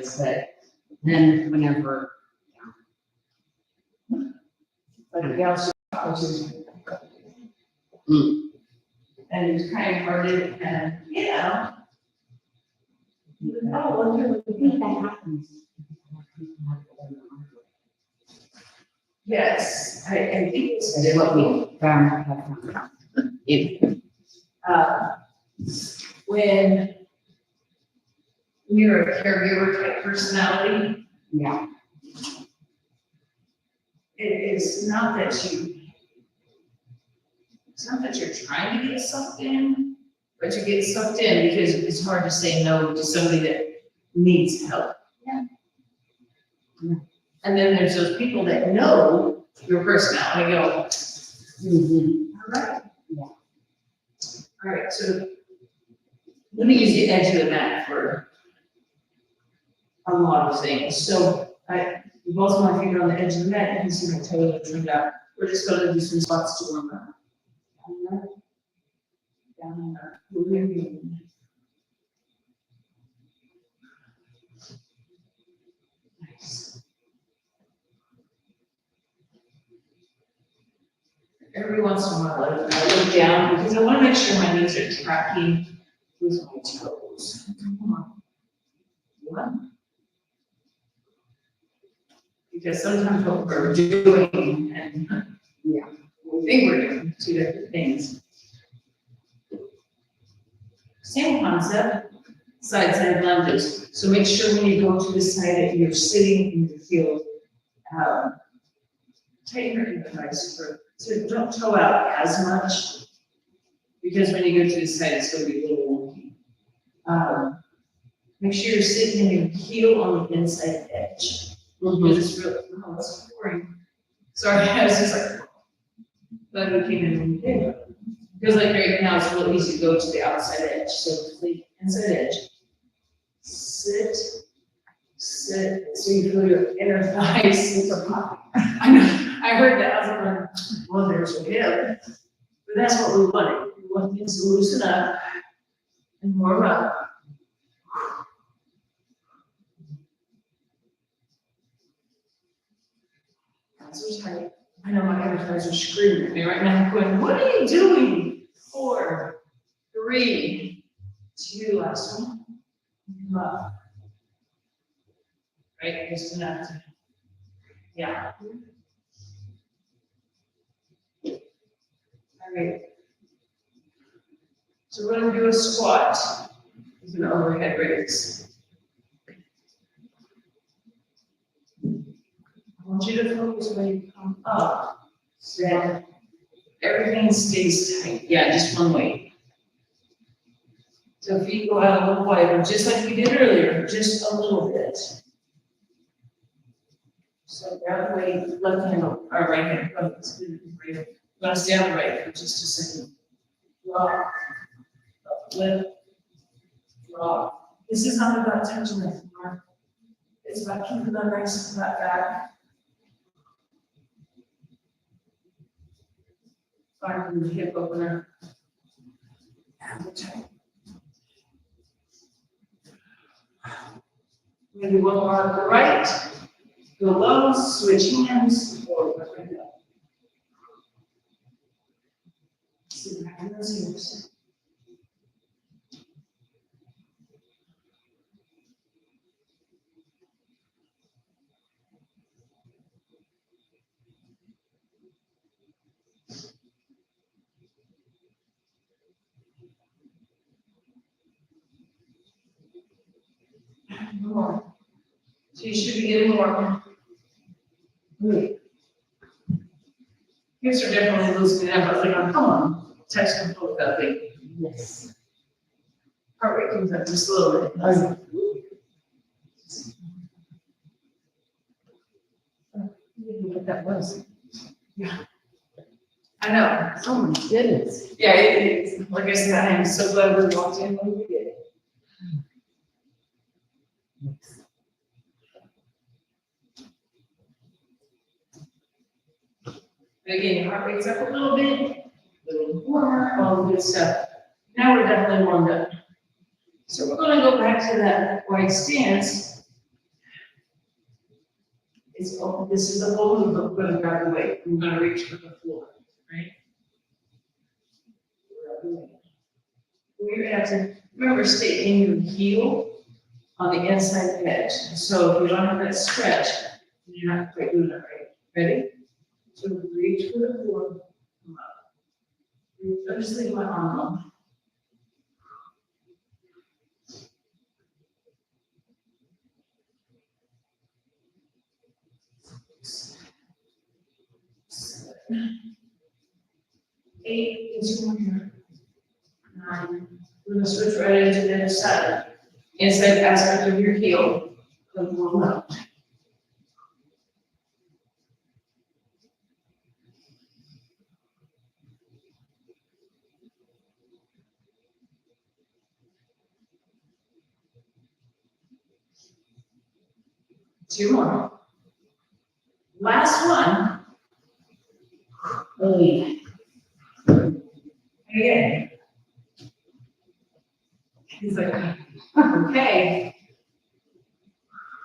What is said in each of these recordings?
is, but then whenever, But the gal was mm, and it was kind of hearted and, you know. Oh, well, I think that happens. yes, I think it's. That's what we found. If, When you're a caregiver type personality, yeah, it's not that you're trying to get sucked in, but you get sucked in because it's hard to say no to somebody that needs help. Yeah. And then there's those people that know your personality, go, mhm, all right. Yeah. All right, so let me use the edge of the mat for a lot of things. So we both want to finger on the edge of the mat, you can see my toes turned out. We're just gonna do some spots to warm up. Down and up. Nice. Every once in a while, I look down because I want to make sure my knees are tracking with my toes. Come on. One. Because sometimes what we're doing and yeah, we think we're doing two different things. Same concept, side lunges. So make sure when you go to the side that you're sitting in the field, tighten your thighs so don't toe out as much. Because when you go to the side, it's going to be a little wonky. Make sure you're sitting in your heel on the inside edge. Because it's really, oh, that's boring. Sorry, I was just like, glad we came in when we did. Because like right now, it's real easy to go to the outside edge. So the inside edge. Sit. So you feel your inner thighs super pop. I know. I heard that. I was like, well, there's a hip. But that's what we wanted. We want things to loosen up and warm up. So tight. I know my inner thighs are screaming at me right now, going, what are you doing? 4, 3, 2, last one. Come up. Right, just enough to, yeah. All right. So we're gonna do a squat with an overhead raise. I want you to focus when you come up, so that everything stays tight. Yeah, just one way. So feet go out a little wider, just like we did earlier, just a little bit. So that way, left hand or right hand, oh, it's good. We're gonna stay on the right for just a second. Drop, lift, drop. This is not about touching the floor. It's about keeping that nice and flat back. Find the hip opener. And tight. Maybe one more on the right. Go low, switch hands, or right up. See back in those hips. More. So you should be getting more. Good. Hips are definitely loosening up. I was like, oh, come on, touch them both that thing. yes. Heart rate comes up just a little bit. What that was. Yeah. I know. Oh my goodness. Yeah, it's like I said, I am so glad we walked in when we did. And again, your heart rate's up a little bit, a little warmer, all the good stuff. Now we're definitely warmed up. So we're gonna go back to that wide stance, It's open, this is the whole loop, I'm gonna grab the weight, I'm gonna reach for the floor, right? Grab the weight. We're gonna have to, remember, stay in your heel on the inside edge. So if you don't have that stretch, you're not quite doing it right. Ready? So reach for the floor, come up. I'm just leaving my arm up. Eight, is one here. 9. We're gonna switch right into the other side. Inside aspect of your heel, come on up. Two more. Last one. Lean. Again. He's like, okay.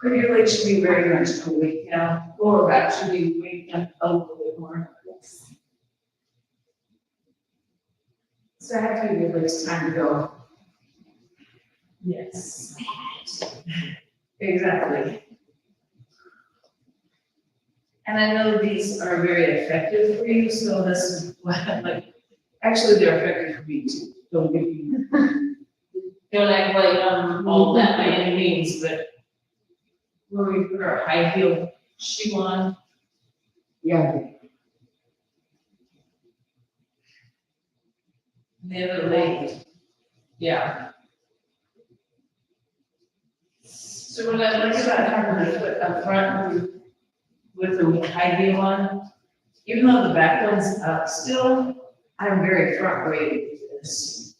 But your legs should be very much awake now. Lower back should be waking up a little bit more. Yes. So I have to give your legs time to go. Yes. Exactly. And I know these are very effective for you, so this is what, like, actually they're effective for me too. Don't get me. Don't act like all that by any means, but where we put our high heel shoe on. Yeah. The other leg. Yeah. So when I look about having the foot up front with the high heel on, even though the back one's up still, I'm very front weighted with this.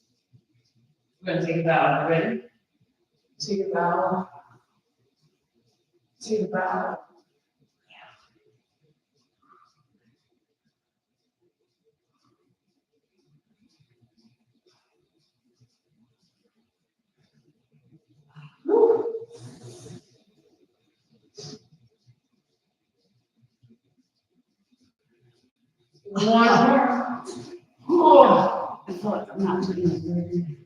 We're gonna take a bow. Ready? Take a bow. Take a bow. Woo. One more. Oh, I thought I'm not doing it very.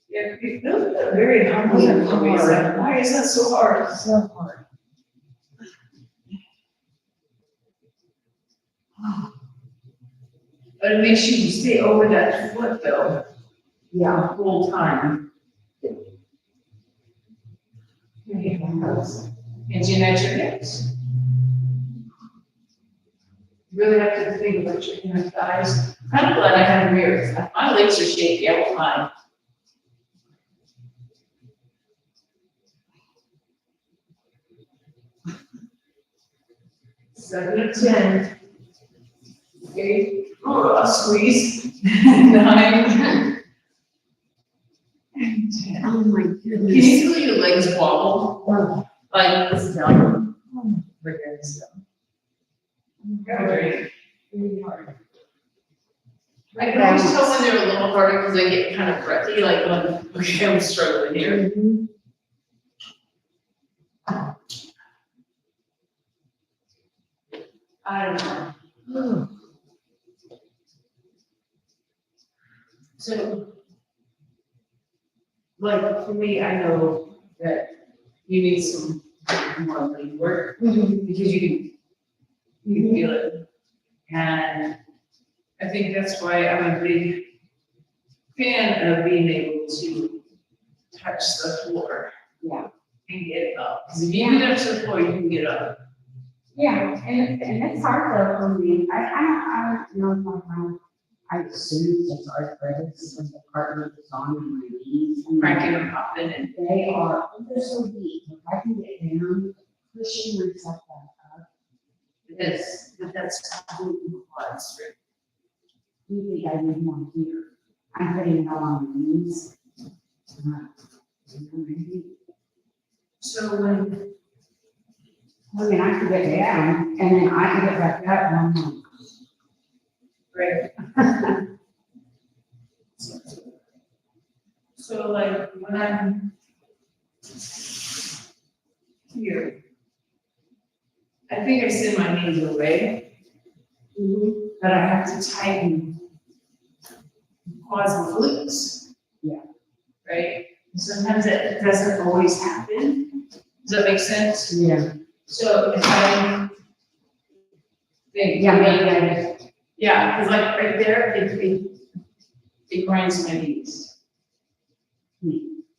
Yeah, those are very humble. Why is that so hard? So hard. But it makes you stay over that foot though. Yeah, the whole time. And unite your hips. You really have to think about your inner thighs. I'm glad I have mirrors. My legs are shaky, I won't lie. Seven of 10. 8. Oh, I'll squeeze. 9. And 10. Oh my Can goodness. you feel your legs wobble? Like this down. Right there, this down. Very, very hard. I can always tell when they're a little harder because they get kind of breathy, like when I'm struggling here. I don't know. So, like for me, I know that you need some more lean work because you can feel it. And I think that's why I'm a big fan of being able to touch the floor. Yeah. And get it up. Because if you get up to the floor, you can get up. Yeah, and it's hard though for me. I don't know if I assume it's arthritis when the partner is on my knees. Cracking and popping and. They're so deep. If I can get down, pushing myself back up. That's absolutely quad strength. You think I need more here? I'm putting it all on my knees. So when. I mean, I can get down and then I can get back up and I'm like, Right. So like when I'm here, I think I send my knees away, but I have to tighten quads and glutes. Yeah. Right? Sometimes that doesn't always happen. Does that make sense? Yeah. So if I think, Yeah. yeah, because like right there, it grinds my knees.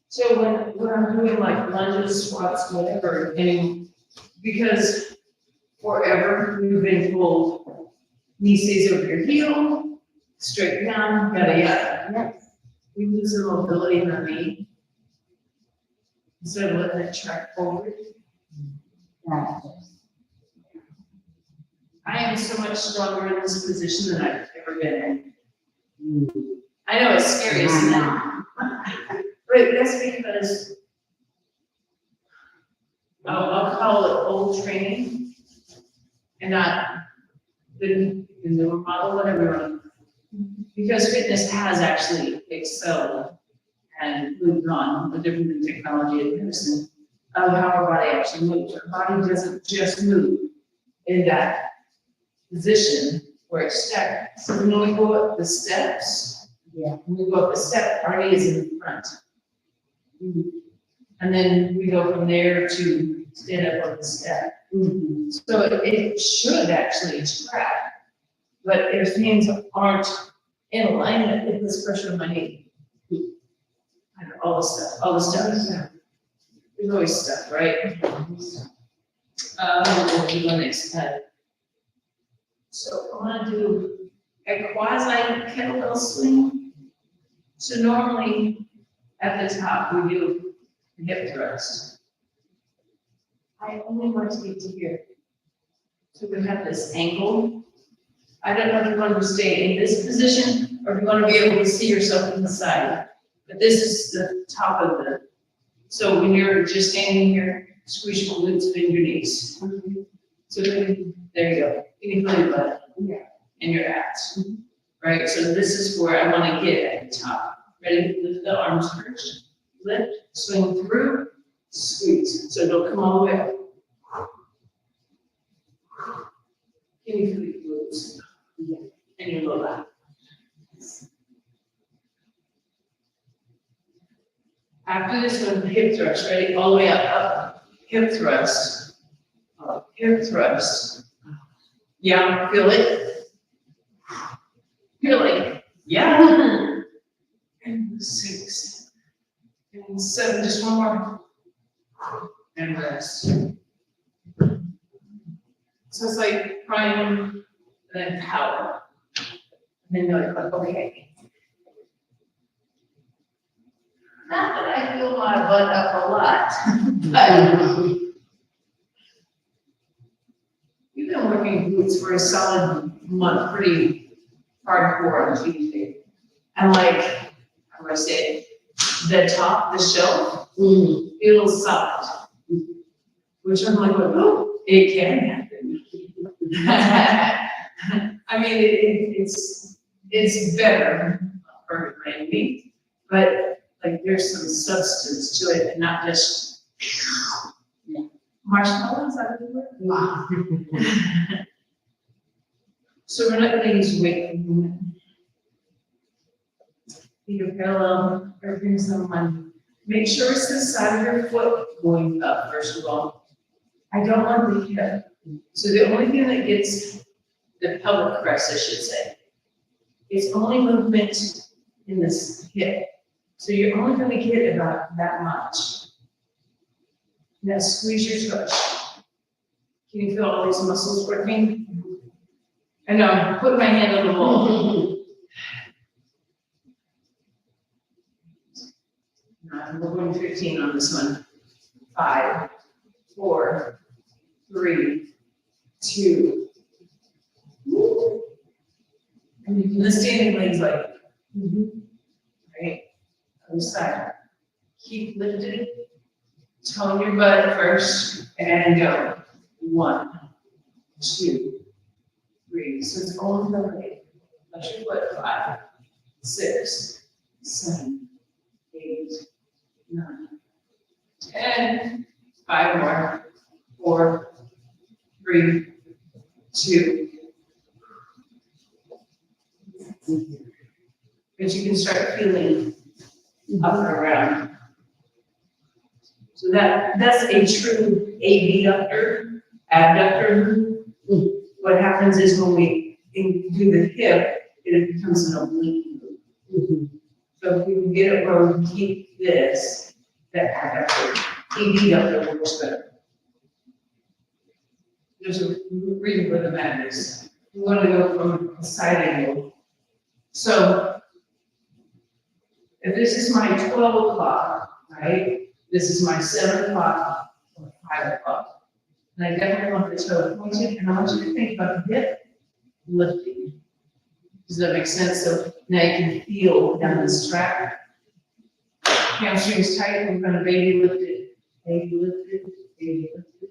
So when I'm doing like lunges, squats, whatever, and because forever we've been told knee stays over your heel, straight down, yada yada. Yes. We lose the mobility in our knee. Instead of letting it track forward. That's I am so much stronger in this position than I've ever been in. it. I know it's scary, isn't it? But that's because I'll call it old training and not the newer model, whatever you want. Because fitness has actually excelled and moved on, but different than technology and medicine, of how our body actually moves. Our body doesn't just move in that position where it's stagnant. So when we go up the steps, Yeah. when we go up the step, our knee is in front. And then we go from there to stand up on the step. So it should actually track, but if things aren't in alignment, it puts pressure on my knee. And all the stuff. There's always stuff, right? We'll do the next time. So I want to do a quasi kettlebell swing. So normally at the top we do a hip thrust. I only want to get to here. So we have this angle. I don't know if you want to stay in this position or if you want to be able to see yourself from the side. But this is the top of the, so when you're just standing here, squeeze your glutes, bend your knees. So then, there you go. You can feel your butt and your abs. Right? So this is where I want to get at the top. Ready? Lift the arms first. Lift, swing through, squeeze. So don't come all the way up. Can you feel your glutes? And your lower back. After this one, hip thrust, ready? All the way up, hip thrust, hip thrust. Yeah, feel it? Feel it? Yeah. And 6, and 7, just one more. And rest. So it's like prime, and then power. And then you're like, okay. Not that I feel my butt up a lot, but you've been working glutes for a solid month, pretty hardcore on Tuesday. And like, how do I say it? The top, the shelf, feels soft. Which I'm like, oh, it can happen. I mean, it's better for me, but like there's some substance to it and not just marshmallows. So we're not going to use weight for the moment. Feet are parallel, everything's on one. Make sure it's the side of your foot going up, first of all. I don't want the hip. So the only thing that gets the pelvic crest, I should say, is only movement in this hip. So you're only going to get about that much. Now squeeze your tush. Can you feel all these muscles working? I know, I'm putting my hand on the wall. We're going 15 on this one. 5, 4, 3, 2. And you can the standing legs like, right? Other side. Keep lifted. Tone your butt first and go. 1, 2, 3. So it's only the leg. Touch your foot. 5, 6, 7, 8, 9, 10. 5 more. 4, 3, 2. But you can start feeling up and around. So that's a true abductor, abductor. What happens is when we do the hip, it becomes an oblique move. So if we can get it where we keep this, that abductor, abductor works better. There's a reason for the madness. We want to go from a side angle. So if this is my 12 o'clock, right? This is my 7 o'clock or 5 o'clock. And I definitely want the toe pointed, and I want you to think about the hip lifting. Does that make sense? So now you can feel down this track. Hamstrings tight, we're gonna baby lift it, baby lift it, baby lift it.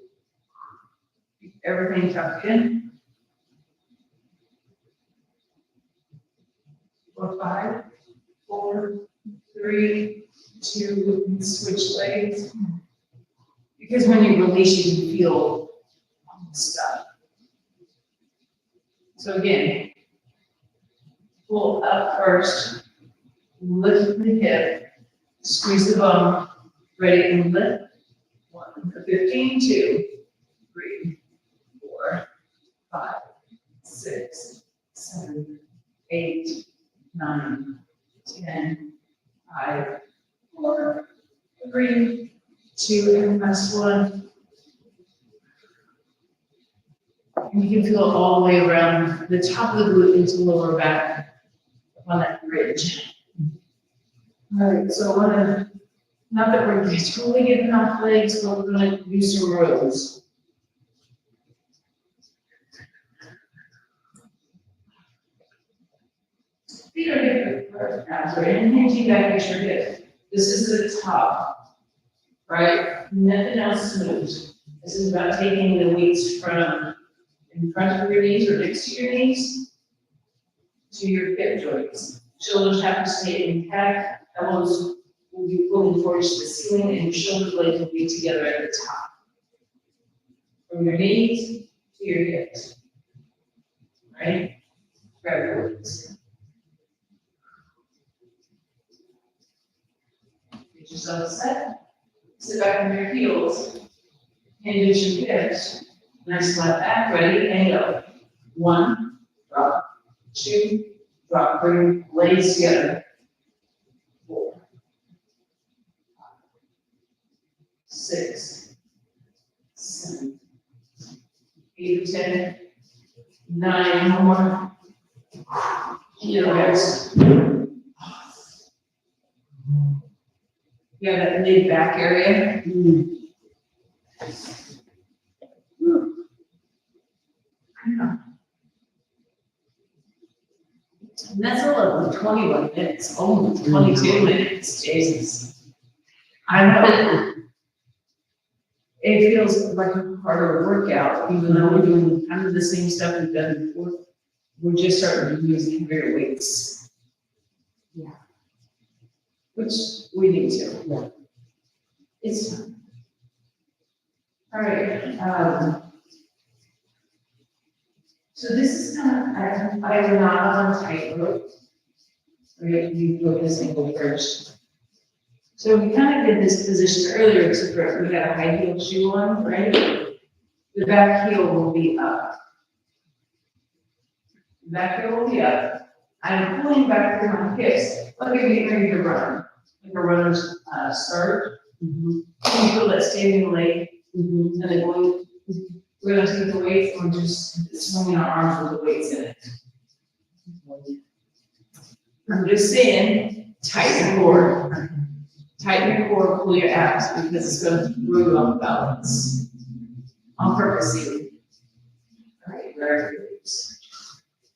Keep everything tucked in. 4, 5, 4, 3, 2, and switch legs. Because when you release, you can feel all the stuff. So again, pull up first, lift the hip, squeeze the bum, ready and lift. 1 for 15, 2, 3, 4, 5, 6, 7, 8, 9, 10, 5, 4, 3, 2, and last 1. And you can feel it all the way around the top of the glute into the lower back on that bridge. All right, so I want to, not that we're totally getting off legs, but we're going to do some rows. Feet are different. So inhale, you back at your hip. This is the top, right? Nothing else moves. This is about taking the weights from in front of your knees or next to your knees to your hip joints. Shoulders have to stay intact. Elbows will be pulling towards the ceiling, and your shoulder blades will be together at the top. From your knees to your hips. Right? Grab your weights. Get yourself set. Sit back on your heels. Hinge your hips. Nice flat back, ready, and go. 1, drop, 2, drop, bring legs together. 4, 5, 6, 7, 8, 10, 9 more. Heel rest. You have that mid back area. And that's a little 21 minutes, almost 22 minutes, Jesus. I know. It feels like a harder workout, even though we're doing kind of the same stuff we've done before. We're just starting to use heavier weights. Yeah. Which we need to. Yeah. It's fun. All right. So this is kind of, I am not on tightrope. Right, you put this ankle first. So we kind of did this position earlier, except for we got a high heel shoe on, right? The back heel will be up. The back heel will be up. I'm pulling back through my hips, like I'm getting ready to run, like a runner's start. You feel that standing leg, and then going. We're going to take the weights and we're just swinging our arms with the weights in it. I'm just saying, tighten your core. Tighten your core, pull your abs, because it's going to throw you off balance. On purpose, even. All right, very good.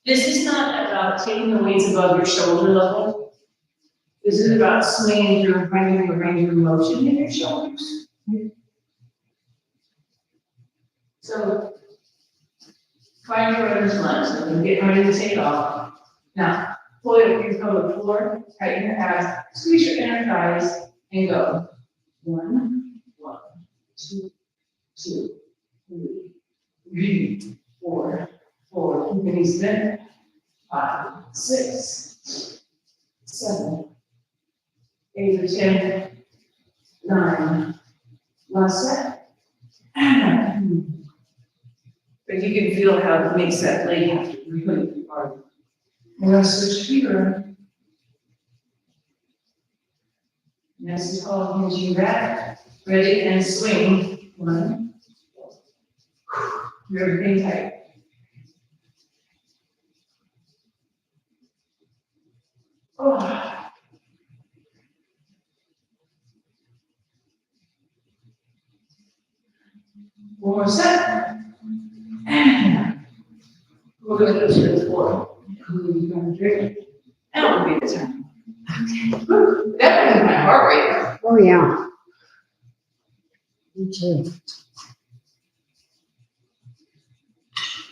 This is not about taking the weights above your shoulder level. This is about swinging through and finding the range of motion in your shoulders. So, find your runner's lunge, so I'm getting ready to take off. Now, pull it up from the floor, tighten your abs, squeeze your inner thighs, and go. 1, 1, 2, 2, 3, 3, 4, 4, keep your knees bent. 5, 6, 7, 8 or 10, 9. Last set. But you can feel how it makes that leg have to really be hard. I'm going to switch here. Nice and tall, hinge you back. Ready and swing. 1. Keep everything tight. Oh. One more set. We're going to go to the floor. You're going to drink. And it'll be the time. Okay. That was my heart rate. Oh, yeah. Me too.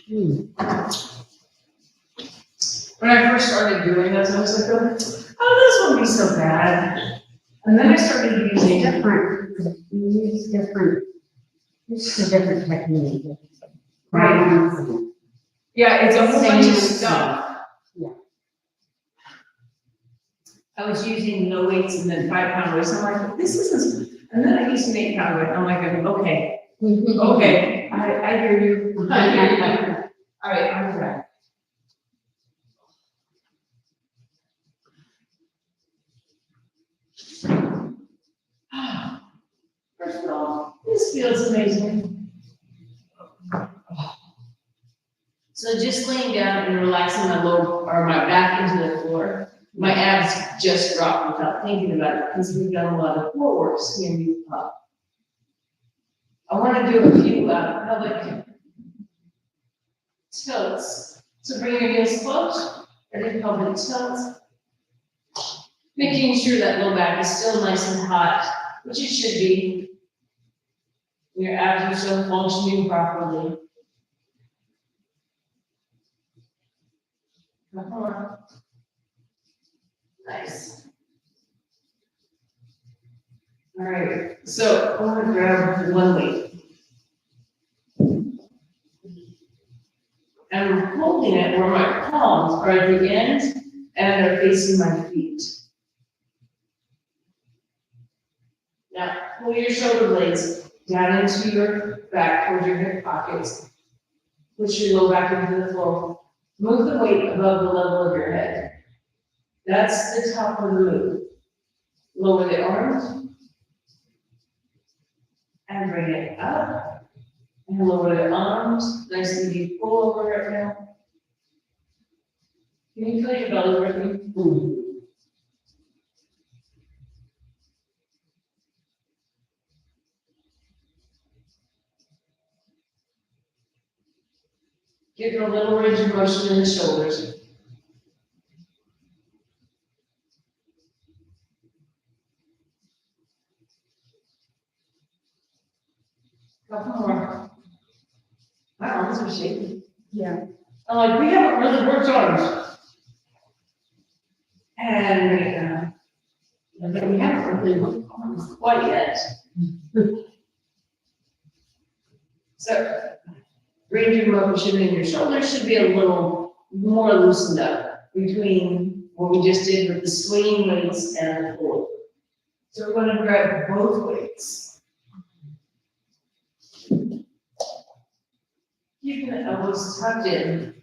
When I first started doing this, I was like, oh, this won't be so bad. And then I started using Different, you use different, it's a different technique. Right. Yeah, it's a whole bunch of Same stuff. Yeah. I was using no weights and then 5-pound weights. I'm like, this isn't, and then I used an 8-pound weight. I'm like, okay, okay, I hear you. I hear you. All right, I'm back. First of all, this feels amazing. So just laying down and relaxing my lower or my back into the floor. My abs just dropped without thinking about it because we've done a lot of core work standing up. I want to do a few pelvic tilts. So bring your heels close, ready pelvic tilts. Making sure that low back is still nice and hot, which it should be. Your abs are still functioning properly. Nice. All right, so I want to grab one weight. And I'm holding it where my palms are at the end and they're facing my feet. Now, pull your shoulder blades down into your back towards your hip pockets. Push your low back into the floor. Move the weight above the level of your head. That's the top of the move. Lower the arms. And bring it up. And lower the arms. Nice and deep pull over right now. Can you feel your belly working? Give a little range of motion in the shoulders. Couple more. My arms are shaking. Yeah. I'm like, we haven't really worked arms. And bring it down. And then we haven't really worked arms quite yet. So, range of motion in your shoulders should be a little more loosened up between what we just did with the swinging weights and the pull. So we're going to grab both weights. Keeping the elbows tucked in.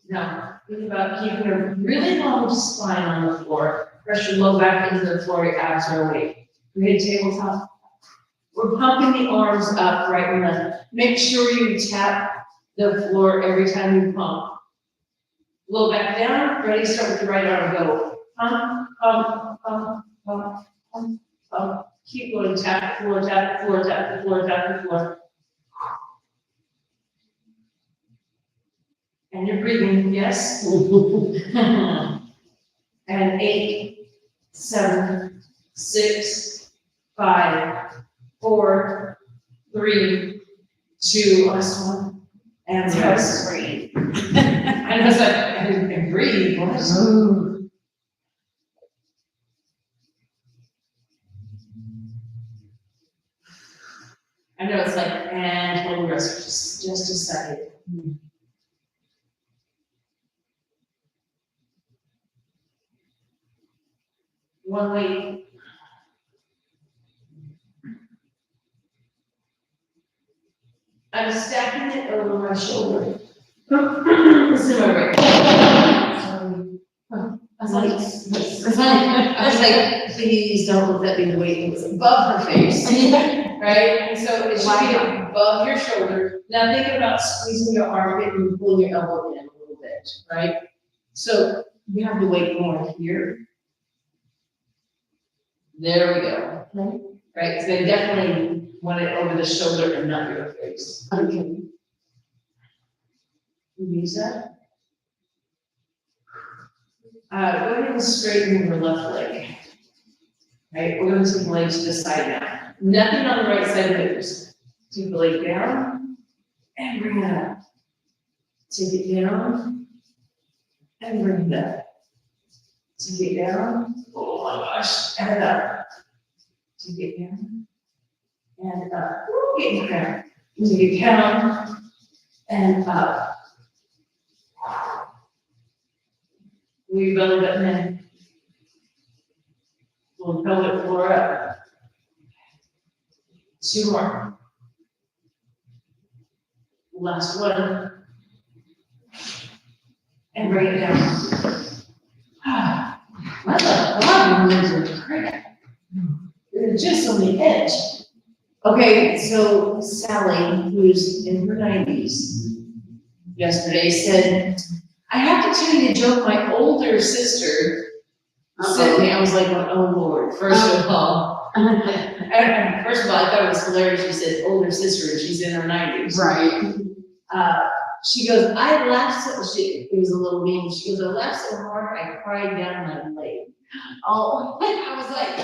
Now, think about keeping a really long spine on the floor. Press your low back into the floor, your abs are awake. Create a tabletop. We're pumping the arms up right and left. Make sure you tap the floor every time you pump. Low back down, ready, start with the right arm, go. Pump, pump, pump, pump, pump, pump. Keep going, tap the floor, tap the floor, tap the floor, tap the floor. And you're breathing, yes? And 8, 7, 6, 5, 4, 3, 2, last one. And yes, breathe. And I was like, and breathe, what? I know it's like, and hold the rest for just a second. One week. I'm stacking it over my shoulder. It's in my right. Sorry. I was like, please don't look at me the way it was above her face, right? And so it should be above your shoulder. Now think about squeezing your armpit and pulling your elbow in a little bit, right? So you have the weight more here. There we go. Okay. Right, so they definitely want it over the shoulder and not your face. Okay. Use that. Go ahead and straighten your left leg. Right, we're going to take the leg to the side now. Nothing on the right side moves. Take the leg down and bring it up. Take it down and bring it up. Take it down. Oh my gosh, and up. Take it down and up. Get it down. Take it down and up. We belly button in. We'll pelvic floor up. 2 more. Last one. And bring it down. My bottom legs are great. They're just on the edge. Okay, so Sally, who's in her 90s, yesterday said, I have to tell you a joke. My older sister sent me. I was like, oh Lord, first of all, I thought it was hilarious. She said older sister, and she's in her 90s. Right. She goes, I laughed so, it was a little mean. She goes, I laughed so hard, I cried down my leg. Oh, I was like,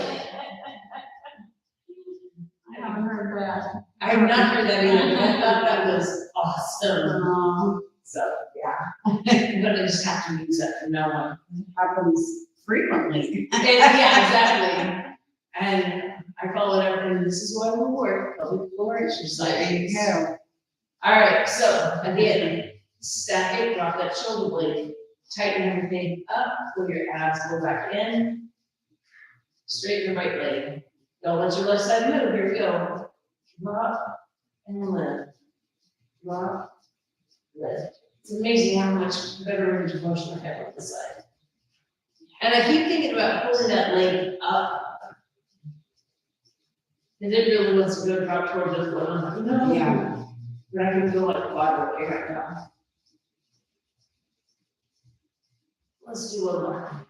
I haven't heard that. I have not heard that either, but I thought that was awesome. So, yeah. But I just have to use that from now on. It happens frequently. Yeah, exactly. And I followed up, and this is why we work, pelvic floor exercise. There you go. All right, so again, stack it, drop that shoulder blade, tighten everything up, pull your abs, go back in, straighten the right leg. Don't let your left side move, here we go. Drop and lift, drop, lift. It's amazing how much better range of motion I have on this side. And I keep thinking about pulling that leg up. And it really wants to go drop towards the floor. I'm like, no. Yeah. But I can feel like a quad working right now. Let's do one more.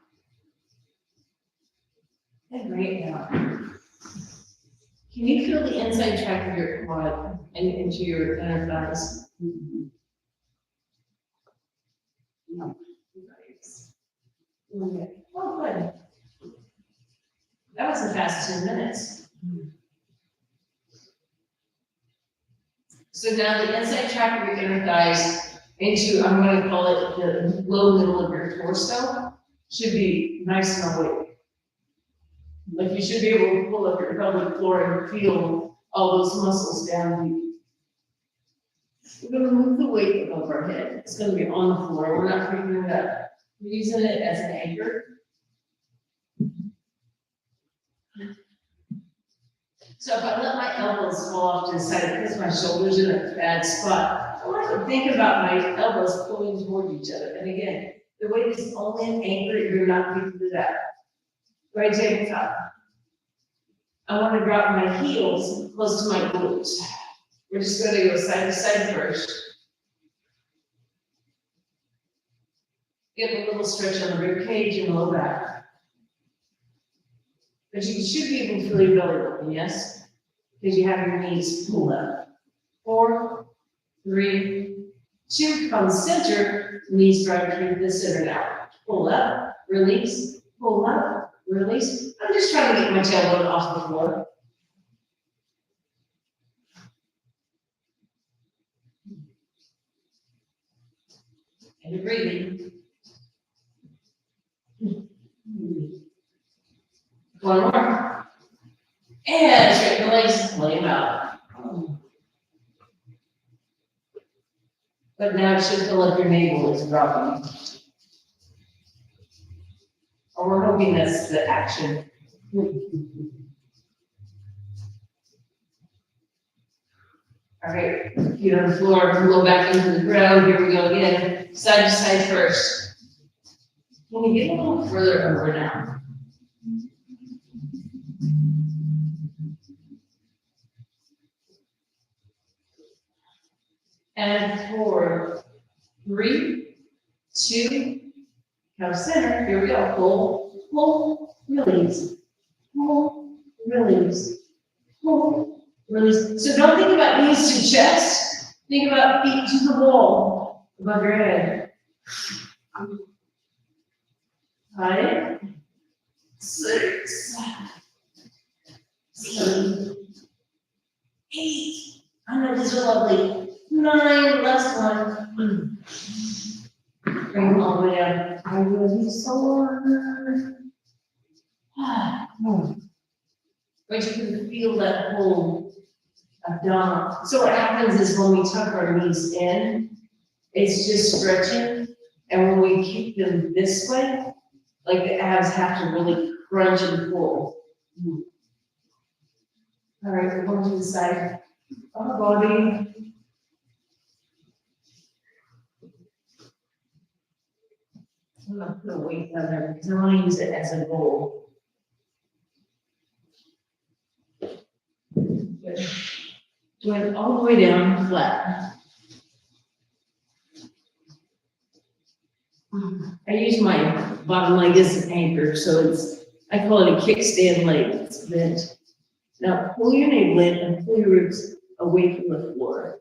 And bring it down. Can you feel the inside track of your quad and into your inner thighs? Mm-hmm. No. Nice. Okay. Oh, good. That was the fast 10 minutes. So now the inside track of your inner thighs into, I'm going to call it the low middle of your torso, should be nice and awake. Like you should be able to pull up your pelvic floor and feel all those muscles down deep. We're going to move the weight above our head. It's going to be on the floor. We're not picking it up. We're using it as an anchor. So if I let my elbows fall off to the side because my shoulders are in a bad spot, I want to think about my elbows pulling toward each other. And again, the weight is only an anchor. You're not picking it up. Right tabletop. I want to drop my heels close to my glutes. We're just going to go side to side first. Get a little stretch on the rib cage and low back. But you should be able to feel your belly button, yes? Because you have your knees pulled up. 4, 3, 2, come center, knees drive through the center now. Pull up, release, pull up, release. I'm just trying to get my tailbone off the floor. And you're breathing. One more. And straighten the legs, lay them out. But now it should feel like your navel is dropping. Or we're hoping that's the action. All right, feet on the floor, roll back into the ground. Here we go again. Side to side first. Can you get a little further over now? And 4, 3, 2, count center. Here we go. Pull, release. Pull, release. Pull, release. So don't think about knees to chest. Think about feet to the wall above your head. 5, 6, 7, 8. I know these are lovely. 9, last one. Bring them all the way down. I will be sore. But you can feel that whole abdominal. So what happens is when we tuck our knees in, it's just stretching. And when we keep them this way, like the abs have to really crunch and pull. All right, we're going to the side of our body. I'm gonna put a weight down there because I want to use it as a goal. Good. Going all the way down flat. I use my bottom leg as an anchor, so I call it a kickstand leg. It's bent. Now pull your navel in and pull your ribs away from the floor.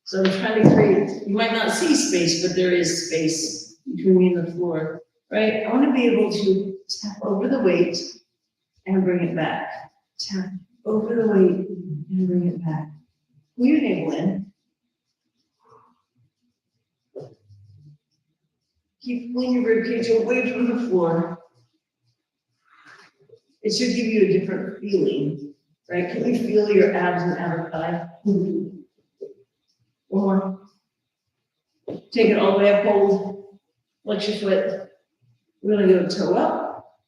So I'm trying to create, you might not see space, but there is space between me and the floor, right? I want to be able to tap over the weight and bring it back. Tap over the weight and bring it back. Pull your navel in. Keep pulling your ribcage away from the floor. It should give you a different feeling, right? Can you feel your abs and outer thigh? One more. Take it all the way up, hold. Flex your foot. We're gonna go toe up,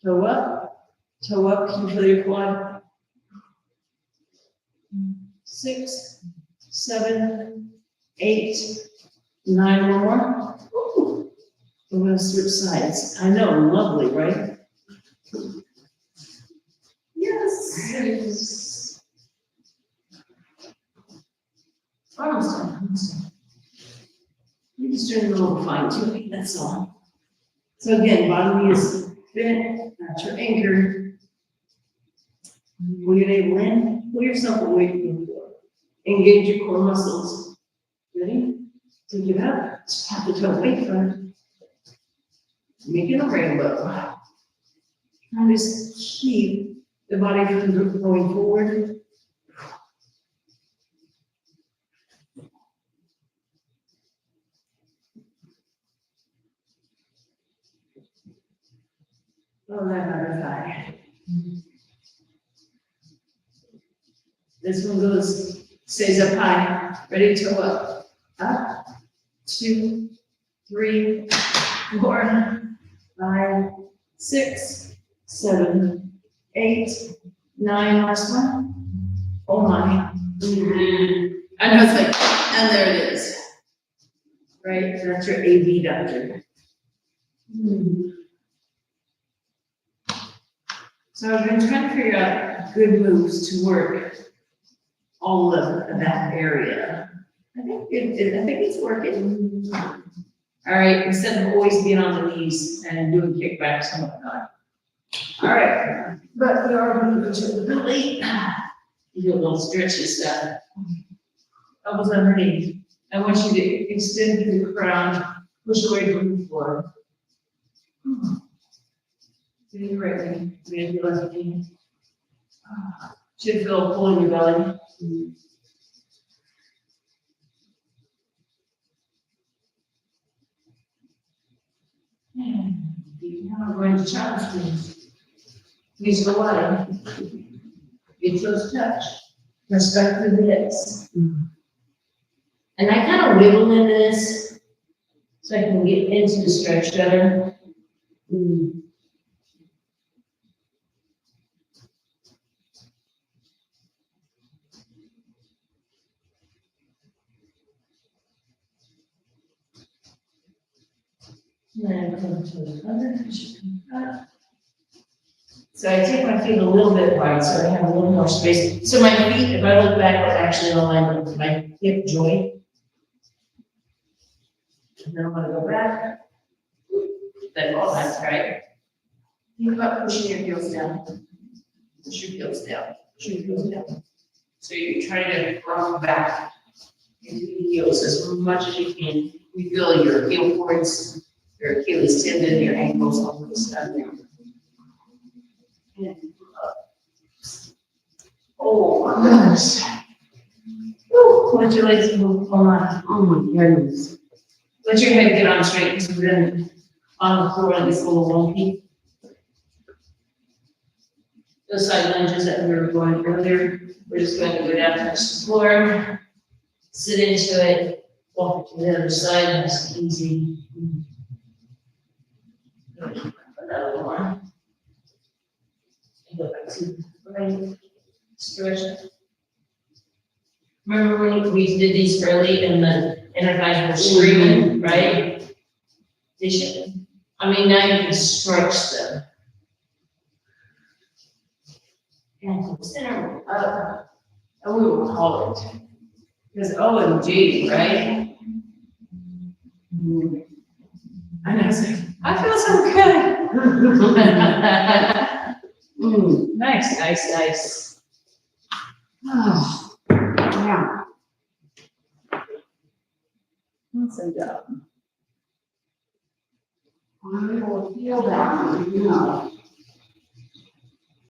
toe up, toe up. Can you feel your quad? 6, 7, 8, 9 more. Ooh. We're gonna switch sides. I know, lovely, right? Yes. Almost done. You're just doing a little fine tuning, that's all. So again, bottom knee is bent, that's your anchor. Pull your navel in, pull yourself away from the floor. Engage your core muscles. Ready? Take it up, tap the toe away front. Make it a rainbow. And just keep the body from going forward. Oh, that other thigh. This one stays up high. Ready to toe up. Up, 2, 3, 4, 5, 6, 7, 8, 9. Last one. Oh my. I know it's like, and there it is. Right? That's your abductor. So I've been trying to figure out good moves to work all of that area. I think it's working. All right, instead of always being on the knees and doing kickbacks and whatnot. All right, but we are going to go to the belly. You do a little stretchy stuff. Elbows underneath. I want you to extend through the crown, push away from the floor. Do your right knee, maybe your left knee. Should feel a pull in your belly. Now we're going to challenge things. Please go wide. Get toes touch. Respect through the hips. And And I kind of wiggle into this so I can get into the stretch better. And then come to the other. So I take my feet a little bit wide so I have a little more space. So my feet, if I look back, are actually aligned with my hip joint. And then I'm gonna go back. Then all that's right. Think about pushing your heels down. Push your heels down. Push your heels down. So you're trying to rock back into the heels as much as you can. You feel your heel points, your Achilles tendon, your ankles, all of this stuff there. And up. Oh my goodness. Woo, let your legs move. Hold on. Oh my goodness. Let your head get on straight because we're gonna on the floor, it's a little wonky. Those side lunges that we were going earlier, we're just going to go down, touch the floor, sit into it, walk to the other side, nice and easy. Another one. And go back to the right, stretch. Remember when we did these early and the inner guys were screaming, right? They should. I mean, now you can stretch them. And center up. And we will call it. Because OMG, right? I know, it's like, I feel so good. Nice, nice, nice. Oh, yeah. Awesome job. I will feel that, you know.